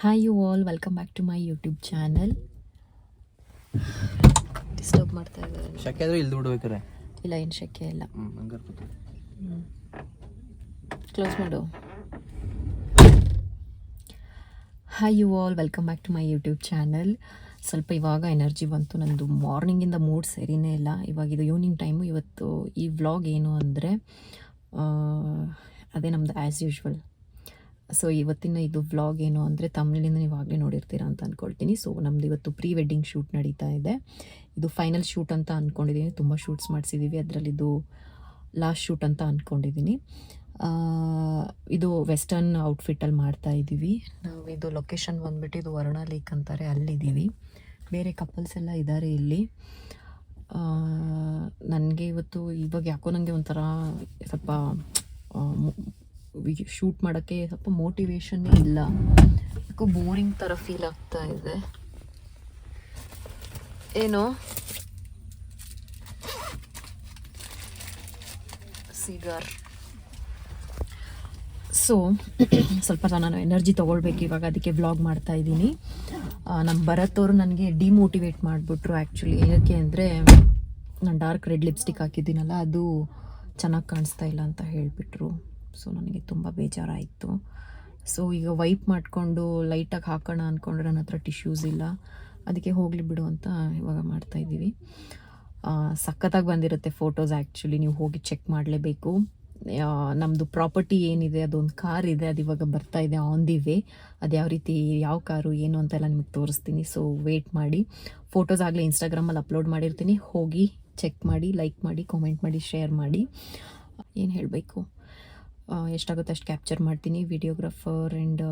Hi you all, welcome back to my YouTube channel. Disturb ಮಾಡ್ತಾ ಇದ್ದಾರೆ. ಶೆಕೆ ಆದ್ರೆ ಇಲ್ಲಿ ಬಿಡ್ಬೇಕಾರೆ ಇಲ್ಲ, ಏನು ಶೆಕೆ ಇಲ್ಲ. ಹಂಗಾರೆ ಕೂತು ಕ್ಲೋಸ್ ಮಾಡು. Hi you all, welcome back to my YouTube channel. ಸ್ವಲ್ಪ ಇವಾಗ ಎನರ್ಜಿ ಬಂತು. ನಂದು ಮಾರ್ನಿಂಗಿಂದ ಮೂಡ್ ಸರಿಯೇ ಇಲ್ಲ. ಇವಾಗ ಇದು ಈವ್ನಿಂಗ್ ಟೈಮು. ಇವತ್ತು ಈ ವ್ಲಾಗ್ ಏನು ಅಂದರೆ ಅದೇ ನಮ್ಮದು ಆ್ಯಸ್ ಯೂಶ್ವಲ್. ಸೊ ಇವತ್ತಿನ ಇದು ವ್ಲಾಗ್ ಏನು ಅಂದರೆ ತಮಿಳಿಂದ ನೀವು ಆಗಲೇ ನೋಡಿರ್ತೀರಾ ಅಂತ ಅಂದ್ಕೊಳ್ತೀನಿ. ಸೊ ನಮ್ಮದು ಇವತ್ತು ಪ್ರೀ ವೆಡ್ಡಿಂಗ್ ಶೂಟ್ ನಡೀತಾ ಇದೆ. ಇದು ಫೈನಲ್ ಶೂಟ್ ಅಂತ ಅಂದ್ಕೊಂಡಿದ್ದೀನಿ. ತುಂಬ ಶೂಟ್ಸ್ ಮಾಡಿಸಿದ್ದೀವಿ, ಅದರಲ್ಲಿ ಇದು ಲಾಸ್ಟ್ ಶೂಟ್ ಅಂತ ಅಂದ್ಕೊಂಡಿದ್ದೀನಿ. ಇದು ವೆಸ್ಟರ್ನ್ ಔಟ್ಫಿಟ್ಟಲ್ಲಿ ಮಾಡ್ತಾ ಇದ್ದೀವಿ ನಾವು. ಇದು ಲೊಕೇಶನ್ ಬಂದುಬಿಟ್ಟು ಇದು ವರುಣ ಲೇಕ್ ಅಂತಾರೆ, ಅಲ್ಲಿದ್ದೀವಿ. ಬೇರೆ ಕಪಲ್ಸ್ ಎಲ್ಲ ಇದ್ದಾರೆ ಇಲ್ಲಿ. ನನಗೆ ಇವತ್ತು ಇವಾಗ ಯಾಕೋ ನನಗೆ ಒಂಥರ ಸ್ವಲ್ಪ ಶೂಟ್ ಮಾಡೋಕ್ಕೆ ಸ್ವಲ್ಪ ಮೋಟಿವೇಶನ್ನೇ ಇಲ್ಲ. ಯಾಕೋ ಬೋರಿಂಗ್ ಥರ ಫೀಲ್ ಆಗ್ತಾ ಇದೆ. ಏನು ಸಿಗಾರ್. ಸೊ ಸ್ವಲ್ಪ ನಾನು ಎನರ್ಜಿ ತೊಗೊಳ್ಬೇಕು ಇವಾಗ, ಅದಕ್ಕೆ ವ್ಲಾಗ್ ಮಾಡ್ತಾ ಇದ್ದೀನಿ. ನಮ್ಮ ಭರತ್ ಅವರು ನನಗೆ ಡಿಮೋಟಿವೇಟ್ ಮಾಡಿಬಿಟ್ರು ಆ್ಯಕ್ಚುಲಿ. ಏನಕ್ಕೆ ಅಂದರೆ ನಾನು ಡಾರ್ಕ್ ರೆಡ್ ಲಿಪ್ಸ್ಟಿಕ್ ಹಾಕಿದ್ದೀನಲ್ಲ, ಅದು ಚೆನ್ನಾಗಿ ಕಾಣಿಸ್ತಾ ಇಲ್ಲ ಅಂತ ಹೇಳಿಬಿಟ್ರು. ಸೊ ನನಗೆ ತುಂಬ ಬೇಜಾರಾಯಿತು. ಸೊ ಈಗ ವೈಪ್ ಮಾಡಿಕೊಂಡು ಲೈಟಾಗಿ ಹಾಕೋಣ ಅಂದ್ಕೊಂಡ್ರೆ ನನ್ನ ಹತ್ರ ಟಿಶ್ಯೂಸ್ ಇಲ್ಲ. ಅದಕ್ಕೆ ಹೋಗಲಿ ಬಿಡು ಅಂತ ಇವಾಗ ಮಾಡ್ತಾಯಿದ್ದೀವಿ. ಸಖತ್ತಾಗಿ ಬಂದಿರುತ್ತೆ ಫೋಟೋಸ್. ಆ್ಯಕ್ಚುಲಿ ನೀವು ಹೋಗಿ ಚೆಕ್ ಮಾಡಲೇಬೇಕು. ನಮ್ಮದು ಪ್ರಾಪರ್ಟಿ ಏನಿದೆ, ಅದೊಂದು ಕಾರ್ ಇದೆ, ಅದು ಇವಾಗ ಬರ್ತಾ ಇದೆ ಆನ್ ದಿ ವೇ. ಅದು ಯಾವ ರೀತಿ, ಯಾವ ಕಾರು ಏನು ಅಂತೆಲ್ಲ ನಿಮಗೆ ತೋರಿಸ್ತೀನಿ. ಸೊ ವೇಟ್ ಮಾಡಿ. ಫೋಟೋಸ್ ಆಗಲೇ ಇನ್ಸ್ಟಾಗ್ರಾಮಲ್ಲಿ ಅಪ್ಲೋಡ್ ಮಾಡಿರ್ತೀನಿ, ಹೋಗಿ ಚೆಕ್ ಮಾಡಿ, ಲೈಕ್ ಮಾಡಿ, ಕಾಮೆಂಟ್ ಮಾಡಿ, ಶೇರ್ ಮಾಡಿ. ಏನು ಹೇಳಬೇಕು, ಎಷ್ಟಾಗುತ್ತೆ ಅಷ್ಟು ಕ್ಯಾಪ್ಚರ್ ಮಾಡ್ತೀನಿ. ವಿಡಿಯೋಗ್ರಾಫರ್ ಆ್ಯಂಡ್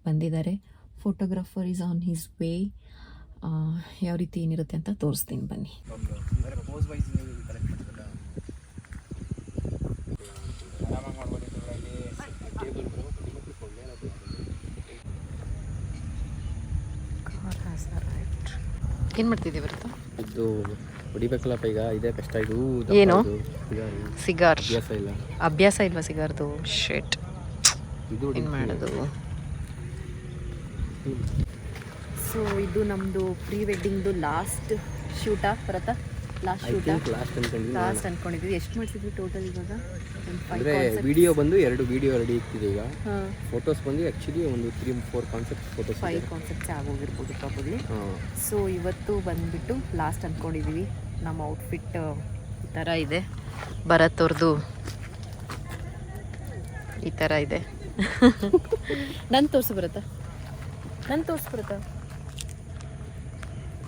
ಬಂದಿದ್ದಾರೆ. Photographer is on his way. ಯಾವ ರೀತಿ ಏನಿರುತ್ತೆ ಅಂತ ತೋರಿಸ್ತೀನಿ, ಬನ್ನಿ. ಏನು ಮಾಡ್ತಿದ್ದೀವಿ ಬರುತ್ತಾ? ಇದು ಹೊಡಿಬೇಕಲ್ಲಪ್ಪ, ಈಗ ಇದೇ ಕಷ್ಟ. ಇದು ಏನು ಸಿಗಾರ್ ಅಭ್ಯಾಸ ಇಲ್ಲ. ಅಭ್ಯಾಸ ಇಲ್ವಾ ಸಿಗಾರ್ದು? ಶೇಟ್, ಇದು ಏನು ಮಾಡೋದು? ಸೊ ಇದು ನಮ್ಮದು ಪ್ರೀ ವೆಡ್ಡಿಂಗ್ದು ಲಾಸ್ಟ್ ಶೂಟಾ ಬರತ್ತಾ? ಲಾಸ್ಟ್ ಶೂಟಾ? ಲಾಸ್ಟ್ ಅಂದ್ಕೊಂಡಿದ್ವಿ. ಎಷ್ಟು ಮಾಡಿಸಿದ್ವಿ ಟೋಟಲ್ ಇವಾಗ? ಅಂದರೆ ವಿಡಿಯೋ ಬಂದು 2 ವಿಡಿಯೋ ರೆಡಿ ಇರ್ತಿದೆ ಈಗ. ಫೋಟೋಸ್ ಬಂದು ಆ್ಯಕ್ಚುಲಿ ಒಂದು 3-4 ಕಾನ್ಸೆಪ್ಟ್ ಫೋಟೋಸ್, 5 ಕಾನ್ಸೆಪ್ಟ್ಸ್ ಆಗೋಗಿರ್ಬೋದು ಪ್ರಾಬಬ್ಲಿ. ಸೊ ಇವತ್ತು ಬಂದುಬಿಟ್ಟು ಲಾಸ್ಟ್ ಅಂದ್ಕೊಂಡಿದ್ದೀವಿ. ನಮ್ಮ ಔಟ್ಫಿಟ್ ಈ ಥರ ಇದೆ. ಭರತ್ ಅವ್ರದ್ದು ಈ ಥರ ಇದೆ. ನನ್ನ ತೋರಿಸು ಬರುತ್ತಾ?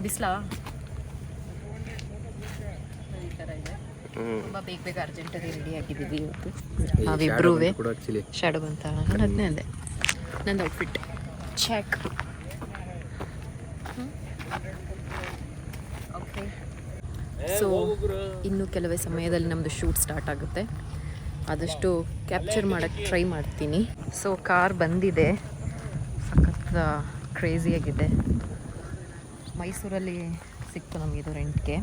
ಬಿಸ್ಲಾ? ಈ ಥರ ಇದೆ. ತುಂಬ ಬೇಗ ಅರ್ಜೆಂಟಾಗಿ ರೆಡಿ ಆಗಿದ್ದೀವಿ ಇವತ್ತು ನಾವಿಬ್ರೂ. ಶಾಡೋ ಬಂತ? ಅದನ್ನೇ ಅಂದೆ. ನಂದು ಔಟ್ಫಿಟ್ ಚೆಕ್. ಓಕೆ, ಸೊ ಇನ್ನು ಕೆಲವೇ ಸಮಯದಲ್ಲಿ ನಮ್ಮದು ಶೂಟ್ ಸ್ಟಾರ್ಟ್ ಆಗುತ್ತೆ. ಆದಷ್ಟು ಕ್ಯಾಪ್ಚರ್ ಮಾಡೋಕ್ಕೆ ಟ್ರೈ ಮಾಡ್ತೀನಿ. ಸೊ ಕಾರ್ ಬಂದಿದೆ, ಸಖತ್ ಕ್ರೇಜಿಯಾಗಿದೆ. ಮೈಸೂರಲ್ಲಿ ಸಿಕ್ತು ನಮಗಿದು ರೆಂಟ್ಗೆ.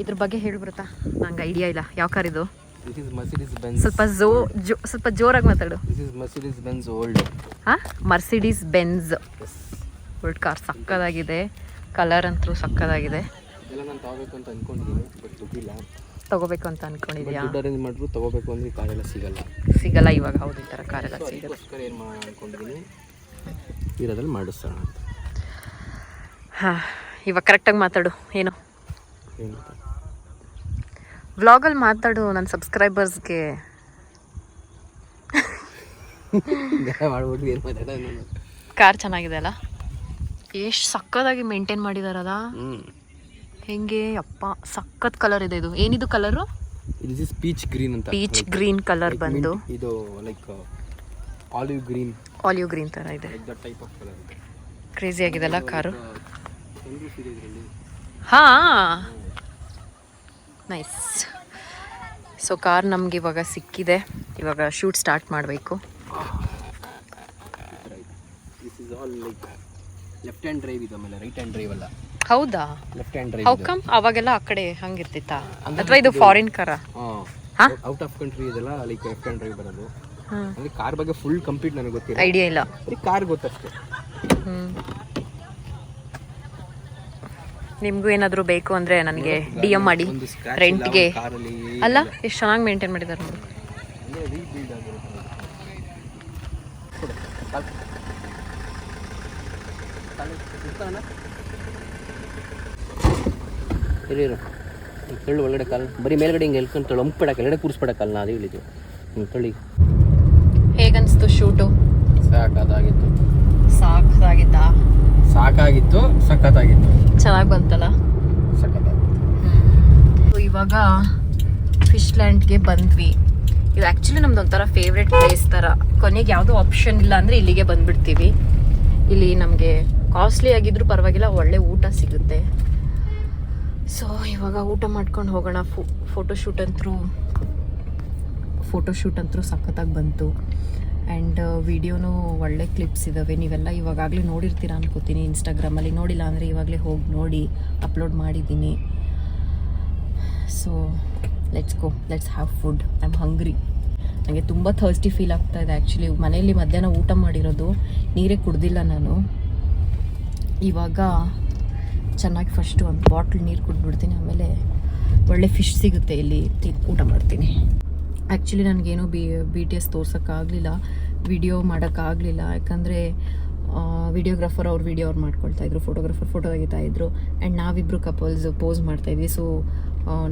ಇದ್ರ ಬಗ್ಗೆ ಹೇಳ್ಬಿಡುತ್ತಾ? ನಂಗೆ ಐಡಿಯಾ ಇಲ್ಲ. ಯಾವ ಕಾರ್ ಇದು? ಸ್ವಲ್ಪ ಜೋರಾಗಿ ಮಾತಾಡು. ಹಾಂ, ಮರ್ಸಿಡೀಸ್ ಬೆಂಜ್ ಓಲ್ಡ್ ಕಾರ್. ಸಕ್ಕದಾಗಿದೆ, ಕಲರ್ ಅಂತೂ ಸಕ್ಕದಾಗಿದೆ. ತಗೋಬೇಕು ಅಂತ ಅನ್ಕೊಂಡಿದ್ಯಾ? ತಗೋಬೇಕು ಅಂದ್ರೆ ಕಾರೆಲ್ಲ ಸಿಗಲ್ಲ ಇವಾಗ. ಹೌದು, ಈ ಥರ ಕಾರೆಲ್ಲ ಸಿಗಲ್ಲ. ಇರೋದ್ರಲ್ಲಿ ಮಾಡಿಸೋಣ. ಹಾಂ, ಇವಾಗ ಕರೆಕ್ಟಾಗಿ ಮಾತಾಡು. ಏನು ವ್ಲಾಗಲ್ಲಿ ಮಾತಾಡು ನನ್ನ ಸಬ್ಸ್ಕ್ರೈಬರ್ಸ್ಗೆ. ಕಾರ್ ಚೆನ್ನಾಗಿದೆ ಅಲ್ಲ? ಎಷ್ಟು ಸಕ್ಕತ್ತಾಗಿ ಮೇಂಟೈನ್ ಮಾಡಿದಾರಲ್ಲ. ಹೆಂಗೆ ಅಪ್ಪ, ಸಖತ್ ಕಲರ್ ಇದೆ. ಇದು ಏನಿದು ಕಲರು? ಪೀಚ್ ಗ್ರೀನ್ ಅಂತ. ಪೀಚ್ ಗ್ರೀನ್ ಕಲರ್ ಬಂದು ಇದು ಲೈಕ್ ಆಲಿವ್ ಗ್ರೀನ್ ಥರ ಇದೆ. ಕ್ರೇಜಿ ಆಗಿದೆಲ್ಲ ಕಾರು. ಹಾಂ, ನೈಸ್. ಸೊ ಕಾರ್ ನಮ್ಗೆ ಇವಾಗ ಸಿಕ್ಕಿದೆ. ಇವಾಗ ಶೂಟ್ ಸ್ಟಾರ್ಟ್ ಮಾಡಬೇಕು. ಲೆಫ್ಟ್ ಹ್ಯಾಂಡ್ ಡ್ರೈವ್ ಇದೆ, ಆಮೇಲೆ ರೈಟ್ ಹ್ಯಾಂಡ್ ಡ್ರೈವ್ ಅಲ್ಲ. ಹೌದಾ? Left hand drive. How come? ಅವಾಗೆಲ್ಲ ಆ ಕಡೆ ಹಂಗಿರ್ತಿತ್ತಾ? ಅಥವಾ ಇದು ಫಾರಿನ್ ಕಾರಾ? ಔಟ್ ಆಫ್ ಕಂಟ್ರಿ ಇದೆಲ್ಲ ಲೈಕ್ ಲೆಫ್ಟ್ ಹ್ಯಾಂಡ್ ಡ್ರೈವ್ ಬರೋದು. ಅಂದ್ರೆ ಕಾರ್ ಬಗ್ಗೆ ಫುಲ್ ಕಂಪ್ಲೀಟ್ ನನಗೆ ಗೊತ್ತಿಲ್ಲ, ಐಡಿಯಾ ಇಲ್ಲ. ಕಾರ್ ಗೊತ್ತಷ್ಟೇ. ನಿಮಗೂ ಏನಾದರೂ ಬೇಕು ಅಂದರೆ ನನಗೆ ಡಿ ಎಮ್ ಮಾಡಿ ಒಂದು ಸ್ಕ್ರಾಚ್ ರೆಂಟ್ಗೆ. ಕಾರಲ್ಲಿ ಅಲ್ಲ ಎಷ್ಟು ಚೆನ್ನಾಗಿ ಮೇಂಟೈನ್ ಮಾಡಿದ್ದಾರೆ ನೋಡಿ. ರೀಬಿಲ್ಡ್ ಆಗಿರುತ್ತೆ. ಇರು ತಳ್ಳು ಒಳಗಡೆ ಕಾಲು ಬರೀ ಮೇಲ್ಗಡೆ ಹಿಂಗೆ ಎಲ್ಕೊಂಡು ತಳ್ಳು ಹಂಪ್ಬಿಡ ಕೆಳಗಡೆ ಕೂರಿಸ್ಬಿಡಕ್ಕಲ್ಲ ನಾ ಅದು ಹೇಳಿದ್ದು ಹಿಂಗೆ ತಳ್ಳಿ. ಹೇಗನ್ನಿಸ್ತು ಶೂಟು? ಸಾಕಾಗಿತ್ತು ಸಾಕಾಗಿತ್ತಾ? ಸಾಕಾಗಿತ್ತು, ಸಖತ್ತಾಗಿತ್ತು, ಚೆನ್ನಾಗಿ ಬಂತಲ್ಲ. ಸಖತ್ತಾಗಿತ್ತು. ಇವಾಗ ಫಿಶ್ ಲ್ಯಾಂಡ್ಗೆ ಬಂದ್ವಿ. ಇದು ಆ್ಯಕ್ಚುಲಿ ನಮ್ದು ಒಂಥರ ಫೇವ್ರೆಟ್ ಪ್ಲೇಸ್ ಥರ. ಕೊನೆಗೆ ಯಾವುದೋ ಆಪ್ಷನ್ ಇಲ್ಲ ಅಂದರೆ ಇಲ್ಲಿಗೆ ಬಂದ್ಬಿಡ್ತೀವಿ. ಇಲ್ಲಿ ನಮಗೆ ಕಾಸ್ಟ್ಲಿ ಆಗಿದ್ರೂ ಪರವಾಗಿಲ್ಲ, ಒಳ್ಳೆ ಊಟ ಸಿಗುತ್ತೆ. ಸೊ ಇವಾಗ ಊಟ ಮಾಡ್ಕೊಂಡು ಹೋಗೋಣ. ಫೋಟೋಶೂಟ್ ಅಂತೂ ಸಖತ್ತಾಗಿ ಬಂತು. ಆ್ಯಂಡ್ ವಿಡಿಯೋನೂ ಒಳ್ಳೆ ಕ್ಲಿಪ್ಸ್ ಇದ್ದಾವೆ. ನೀವೆಲ್ಲ ಇವಾಗಲೇ ನೋಡಿರ್ತೀರ ಅನ್ಕೋತೀನಿ ಇನ್ಸ್ಟಾಗ್ರಾಮಲ್ಲಿ. ನೋಡಿಲ್ಲ ಅಂದರೆ ಇವಾಗಲೇ ಹೋಗಿ ನೋಡಿ, ಅಪ್ಲೋಡ್ ಮಾಡಿದ್ದೀನಿ. So let's go, let's have food. I am hungry. ನನಗೆ ತುಂಬ ಥರ್ಸ್ಟಿ ಫೀಲ್ ಆಗ್ತಾ ಇದೆ ಆ್ಯಕ್ಚುಲಿ. ಮನೆಯಲ್ಲಿ ಮಧ್ಯಾಹ್ನ ಊಟ ಮಾಡಿರೋದು, ನೀರೇ ಕುಡ್ದಿಲ್ಲ ನಾನು. ಇವಾಗ ಚೆನ್ನಾಗಿ ಫಸ್ಟು ಒಂದು ಬಾಟ್ಲ್ ನೀರು ಕುಡ್ಬಿಡ್ತೀನಿ, ಆಮೇಲೆ ಒಳ್ಳೆ ಫಿಶ್ ಸಿಗುತ್ತೆ ಇಲ್ಲಿ, ಊಟ ಮಾಡ್ತೀನಿ. ಆ್ಯಕ್ಚುಲಿ ನನಗೇನೋ BTS ತೋರ್ಸೋಕ್ಕಾಗಲಿಲ್ಲ, ವಿಡಿಯೋ ಮಾಡೋಕ್ಕಾಗಲಿಲ್ಲ. ಯಾಕಂದರೆ ವಿಡಿಯೋಗ್ರಾಫರ್ ಅವ್ರು ಮಾಡ್ಕೊಳ್ತಾಯಿದ್ರು, ಫೋಟೋಗ್ರಾಫರ್ ಫೋಟೋ ತೆಗಿತಾಯಿದ್ರು. ಆ್ಯಂಡ್ ನಾವಿಬ್ಬರು ಕಪಲ್ಸ್ ಪೋಸ್ ಮಾಡ್ತಾಯಿದ್ವಿ. ಸೊ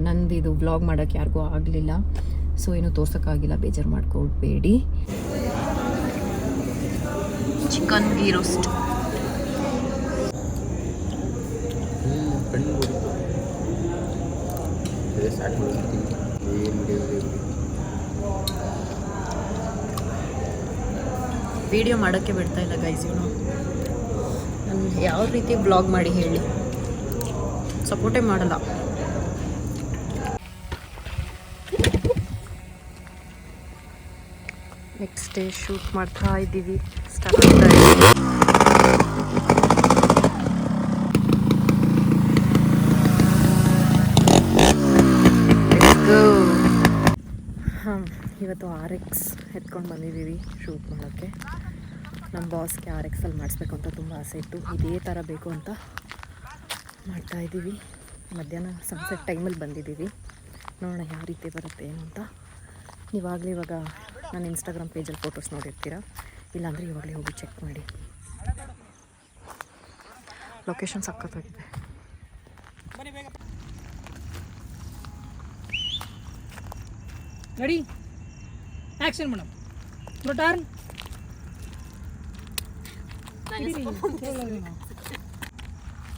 ನಂದು ಇದು ವ್ಲಾಗ್ ಮಾಡೋಕ್ಕೆ ಯಾರಿಗೂ ಆಗಲಿಲ್ಲ. ಸೊ ಏನೂ ತೋರ್ಸೋಕ್ಕಾಗಿಲ್ಲ, ಬೇಜಾರು ಮಾಡ್ಕೊಳ್ಬೇಡಿ. Chicken ghee roast. ವಿಡಿಯೋ ಮಾಡೋಕ್ಕೆ ಬಿಡ್ತಾ ಇಲ್ಲ ಗೈಸ್ ಇವನು. ನಾನು ಯಾವ ರೀತಿ ಬ್ಲಾಗ್ ಮಾಡಿ ಹೇಳಿ, ಸಪೋರ್ಟೇ ಮಾಡಲ್ಲ. ನೆಕ್ಸ್ಟ್ ಡೇ ಶೂಟ್ ಮಾಡ್ತಾ ಇದ್ದೀವಿ, ಸ್ಟಾರ್ಟ್ ಆಗ್ತಾ ಇದ್ದೀವಿ. ಇವತ್ತು RX ಎತ್ಕೊಂಡು ಬಂದಿದ್ದೀವಿ ಶೂಟ್ ಮಾಡೋಕ್ಕೆ. ನಮ್ಮ ಬಾಸ್ಗೆ RXಲ್ಲಿ ಮಾಡಿಸ್ಬೇಕು ಅಂತ ತುಂಬ ಆಸೆ ಇತ್ತು. ಇದೇ ಥರ ಬೇಕು ಅಂತ ಮಾಡ್ತಾಯಿದ್ದೀವಿ. ಮಧ್ಯಾಹ್ನ ಸನ್ಸೆಟ್ ಟೈಮಲ್ಲಿ ಬಂದಿದ್ದೀವಿ. ನೋಡೋಣ ಯಾವ ರೀತಿ ಬರುತ್ತೆ ಏನು ಅಂತ. ನೀವಾಗಲೇ ಇವಾಗ ನನ್ನ ಇನ್ಸ್ಟಾಗ್ರಾಮ್ ಪೇಜಲ್ಲಿ ಫೋಟೋಸ್ ನೋಡಿರ್ತೀರ, ಇಲ್ಲಾಂದರೆ ಇವಾಗಲೇ ಹೋಗಿ ಚೆಕ್ ಮಾಡಿ. ಲೊಕೇಶನ್ ಸಖತ್ತಾಗಿದೆ. Ready, action madam. Turn.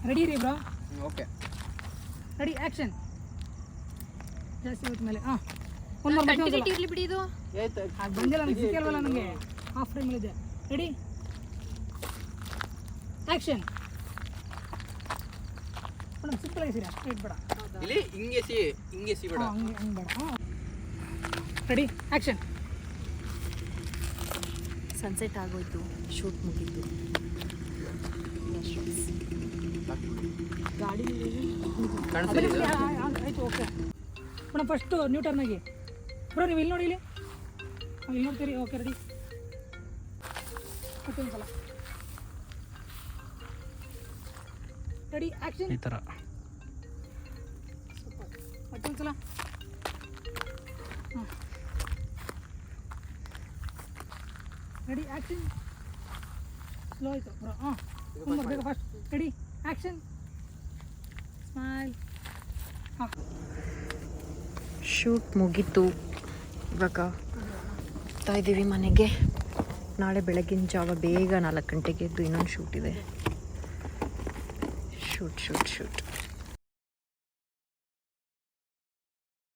Ready ರೀ ಬ್ರೋ? Okay ready, action. ಜಾಸ್ತಿ ಹೊತ್ತು ಮೇಲೆ ಇರಲಿ ಬಿಡಿ, ಇದು ಬಂದಿಲ್ಲ ನನಗೆ, ಸಿಕ್ಕಲ್ವಲ್ಲ ನನಗೆ. ಹಾಫ್ ಟೈಮ್ ಇದೆ. Ready, action. ಮೇಡಮ್ ಸಿಂಪಲ್ ಆಗಿ ಸಿರಾ, ಸ್ಟ್ರೈಟ್ ಬೇಡ. ಇಲ್ಲಿ ಹಿಂಗೆ ಸಿ ಬೇಡ. ಹಂಗೆ ಬೇಡ. Ready, action. ಸನ್ಸೆಟ್ ಆಗೋಯ್ತು, ಶೂಟ್ ಮುಗೀತು. ಗಾಡಿ ಆಯಿತು, ಓಕೆ ಮೇಡಮ್. ಫಸ್ಟು ನ್ಯೂ ಟರ್ನಾಗಿ ಬ್ರೋ, ನೀವು ಇಲ್ಲಿ ನೋಡಿ, ಇಲ್ಲಿ ನೋಡ್ತೀರಿ. ಓಕೆ ರೆಡಿ, ಮತ್ತೊಂದು ಸಲ. Ready, action. ಈ ಥರ ಸೂಪರ್. ಮತ್ತೊಂದು ಸಲ. ಹಾಂ, ರೆಡಿ, ಆ್ಯಕ್ಷನ್. ಸ್ಲೋ ಆಯಿತು ಬ್ರೋ. ಹಾಂ, ತುಂಬ ಬೇಗ ಫಾಸ್ಟ್. Ready, action. ಸ್ಮೈಲ್. ಹಾಂ, ಶೂಟ್ ಮುಗೀತು. ಇವಾಗ ಹೋಗ್ತಾ ಇದ್ದೀವಿ ಮನೆಗೆ. ನಾಳೆ ಬೆಳಗಿನ ಜಾವ ಬೇಗ 4 ಗಂಟೆಗೆ ಎದ್ದು ಇನ್ನೊಂದು ಶೂಟ್ ಇದೆ. ಶೂಟ್